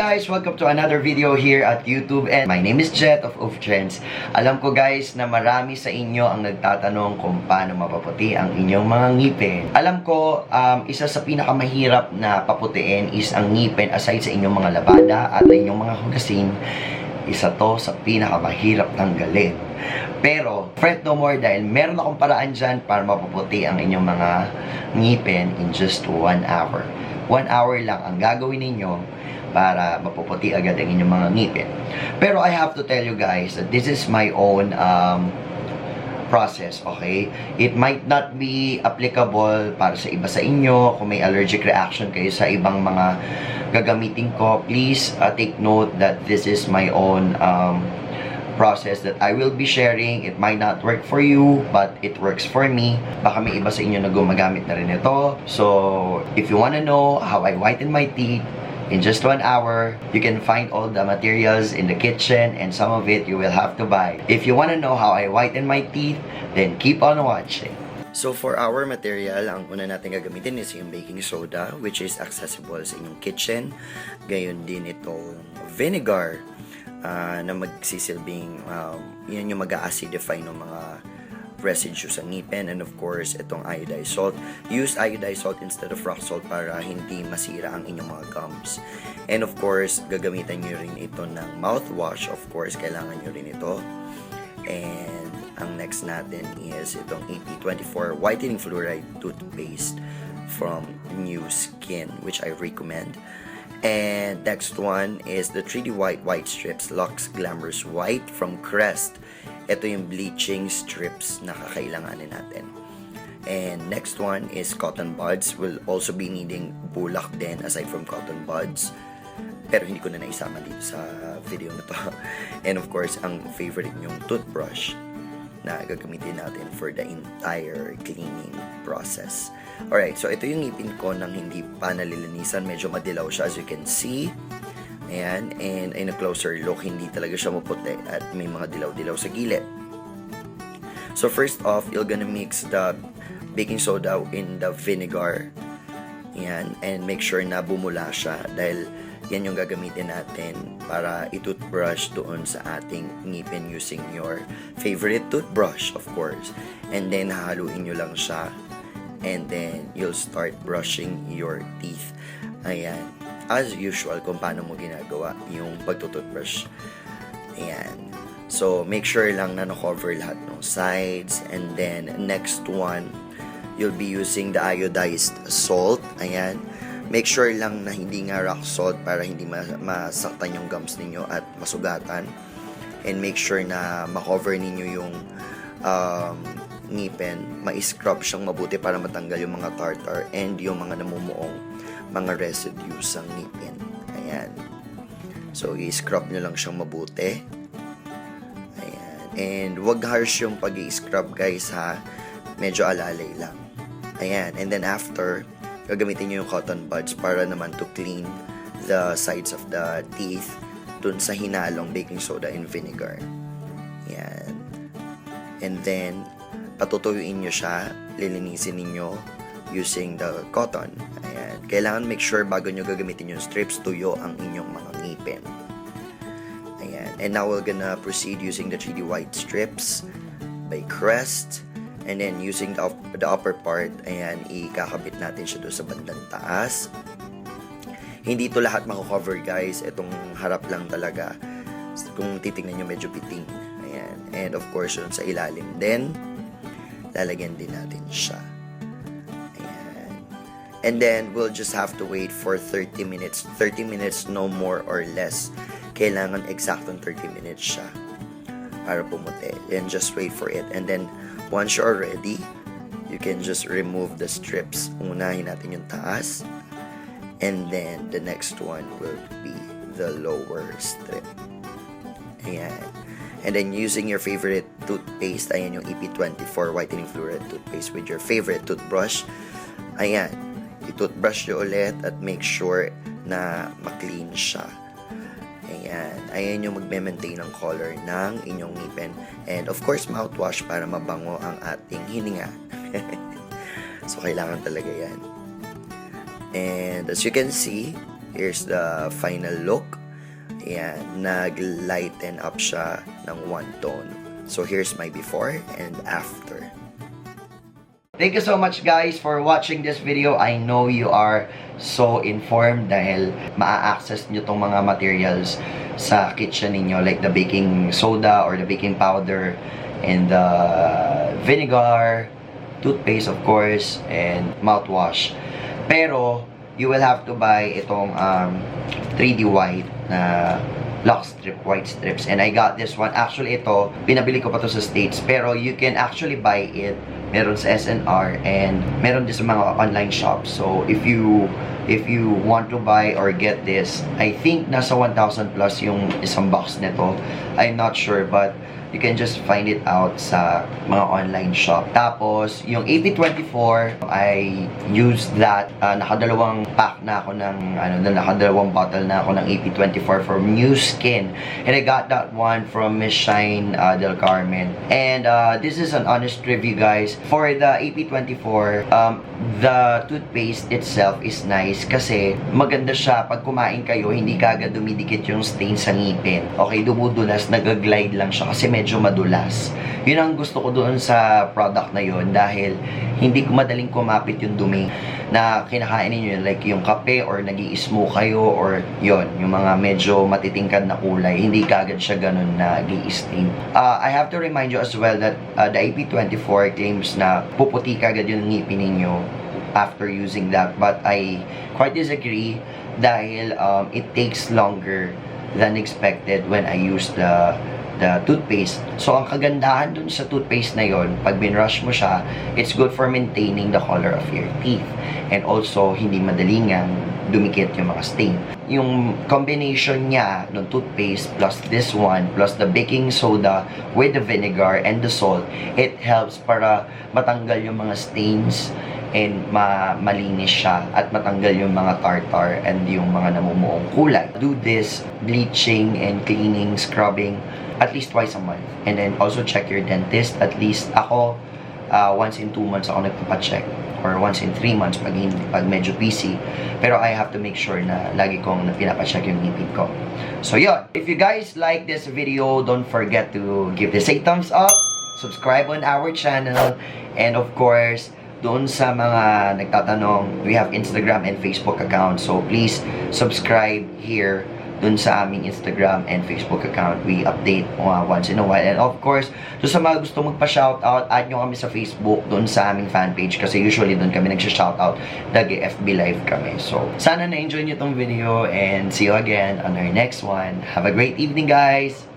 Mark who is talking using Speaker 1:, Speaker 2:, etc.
Speaker 1: guys! Welcome to another video here at YouTube, and my name is Jet of Trends. Alam ko guys na marami sa inyo ang nagtatanong kung paano mapaputi ang inyong mga ngipin. Alam ko, isa sa pinakamahirap na paputiin is ang ngipin aside sa inyong mga labada at inyong mga hugasin. Isa to sa pinakamahirap tanggalin. Pero, fret no more dahil meron akong paraan dyan para mapaputi ang inyong mga ngipin in just 1 hour. 1 hour lang ang gagawin ninyo para mapuputi agad ang inyong mga ngipin. Pero I have to tell you guys that this is my own process, okay? It might not be applicable para sa iba sa inyo. Kung may allergic reaction kayo sa ibang mga gagamitin ko, please take note that this is my own process that I will be sharing. It might not work for you, but it works for me. Baka may iba sa inyo na gumagamit na rin ito. So, if you wanna know how I whiten my teeth in just 1 hour, you can find all the materials in the kitchen, and some of it you will have to buy. If you wanna know how I whiten my teeth, then keep on watching. So for our material, ang una natin gagamitin is yung baking soda, which is accessible sa inyong kitchen. Gayon din itong vinegar, na magsisilbing yan yung mag-a-acidify ng mga residue sa ngipin. And of course, itong iodized salt. Use iodized salt instead of rock salt para hindi masira ang inyong mga gums. And of course, gagamitan nyo rin ito ng mouthwash. Of course, kailangan nyo rin ito. And ang next natin is itong AP24 Whitening Fluoride Toothpaste from New Skin, which I recommend. And next one is the 3D White Strips Lux Glamorous White from Crest. Ito yung bleaching strips na kakailanganin natin. And next one is cotton buds. We'll also be needing bulak din aside from cotton buds. Pero hindi ko na naisama dito sa video na to. And of course, ang favorite nyong toothbrush na gagamitin natin for the entire cleaning process. Alright, so ito yung ngipin ko nang hindi pa nalilinisan. Medyo madilaw siya as you can see. Ayan, and in a closer look, hindi talaga siya maputi at may mga dilaw-dilaw sa gilid. So first off, you're gonna mix the baking soda in the vinegar. Ayan, and make sure na bumula siya dahil yan yung gagamitin natin para i-toothbrush doon sa ating ngipin using your favorite toothbrush, of course. And then, hahaluin nyo lang siya. And then, you'll start brushing your teeth. Ayan. As usual, kung paano mo ginagawa yung pagtutoothbrush. Ayan. So, make sure lang na na-cover lahat ng sides. And then, next one, you'll be using the iodized salt. Ayan. Make sure lang na hindi nga rock salt para hindi masaktan yung gums ninyo at masugatan. And make sure na ma-cover ninyo yung ngipin. Ma-scrub siyang mabuti para matanggal yung mga tartar and yung mga namumuong mga residue sa ngipin. Ayan. So, i-scrub nyo lang siyang mabuti. Ayan. And wag harsh yung pag-i-scrub guys ha. Medyo alalay lang. Ayan. And then after, gagamitin nyo yung cotton buds para naman to clean the sides of the teeth dun sa hinalong baking soda and vinegar. Ayan. And then, patutuyuin nyo siya, lilinisin ninyo using the cotton. Ayan. Kailangan make sure bago nyo gagamitin yung strips, tuyo ang inyong mga ngipin. Ayan. And now we're gonna proceed using the 3D White Strips by Crest. And then using the upper part, ayan, ikakabit natin siya doon sa bandang taas. Hindi ito lahat mako-cover guys. Itong harap lang talaga. Kung titignan nyo, medyo piting. Ayan. And of course, yun sa ilalim din, lalagyan din natin siya. And then, we'll just have to wait for 30 minutes. 30 minutes, no more or less. Kailangan eksaktong 30 minutes siya para pumuti. And just wait for it. And then, once you're ready, you can just remove the strips. Unahin natin yung taas. And then, the next one will be the lower strip. Ayan. And then, using your favorite toothpaste, ayan yung AP24 Whitening Fluoride Toothpaste with your favorite toothbrush. Ayan. I-toothbrush nyo ulit at make sure na ma-clean siya. Ayan. Ayan yung magme-maintain ng color ng inyong ngipin. And of course, mouthwash para mabango ang ating hininga. So, kailangan talaga yan. And as you can see, here's the final look. Ayan, nag-lighten up siya ng one tone. So here's my before and after. Thank you so much guys for watching this video. I know you are so informed dahil maa-access nyo tong mga materials sa kitchen ninyo, like the baking soda or the baking powder and the vinegar, toothpaste of course, and mouthwash. Pero you will have to buy itong 3D white na lock strip, white strips, and I got this one. Actually ito, pinabili ko pa to sa States, pero you can actually buy it. Meron sa SNR and meron din sa mga online shops. So if you want to buy or get this, I think nasa 1,000 plus yung isang box nito. I'm not sure, but you can just find it out sa mga online shop. Tapos, yung AP24, I used that. Nakadalawang pack na ako ng, nakadalawang bottle na ako ng AP24 for New Skin. And I got that one from Miss Shine Del Carmen. And this is an honest review, guys. For the AP24, the toothpaste itself is nice kasi maganda siya pag kumain kayo, hindi kagad dumidikit yung stain sa ngipin. Okay, dumudulas, nag-glide lang siya kasi medyo madulas. Yun ang gusto ko doon sa product na yun dahil hindi madaling kumapit yung dumi na kinakain niyo, like yung kape or nag-i-smoke kayo or yun, yung mga medyo matitingkad na kulay, hindi kagad siya ganun na nag-i-stain. I have to remind you as well that the AP24 claims na puputi kagad yung ngipin ninyo after using that, but I quite disagree dahil it takes longer than expected when I use the toothpaste. So, ang kagandahan dun sa toothpaste na yon, pag binrush mo siya, it's good for maintaining the color of your teeth. And also, hindi madaling dumikit yung mga stain. Yung combination niya ng toothpaste plus this one, plus the baking soda with the vinegar and the salt, it helps para matanggal yung mga stains and malinis siya at matanggal yung mga tartar and yung mga namumuong kulay. Do this bleaching and cleaning, scrubbing at least twice a month. And then also check your dentist. At least ako, once in 2 months ako nagpapacheck. Or once in 3 months pag medyo busy. Pero I have to make sure na lagi kong pinapacheck yung ngipin ko. So yun. If you guys like this video, don't forget to give this a thumbs up. Subscribe on our channel. And of course, doon sa mga nagtatanong, we have Instagram and Facebook account. So please subscribe here dun sa aming Instagram and Facebook account. We update once in a while. And of course, doon sa mga gusto magpa-shoutout, add nyo kami sa Facebook dun sa aming fan page kasi usually dun kami nagsha-shoutout. Nag-FB live kami. So, sana na-enjoy nyo tong video and see you again on our next one. Have a great evening, guys!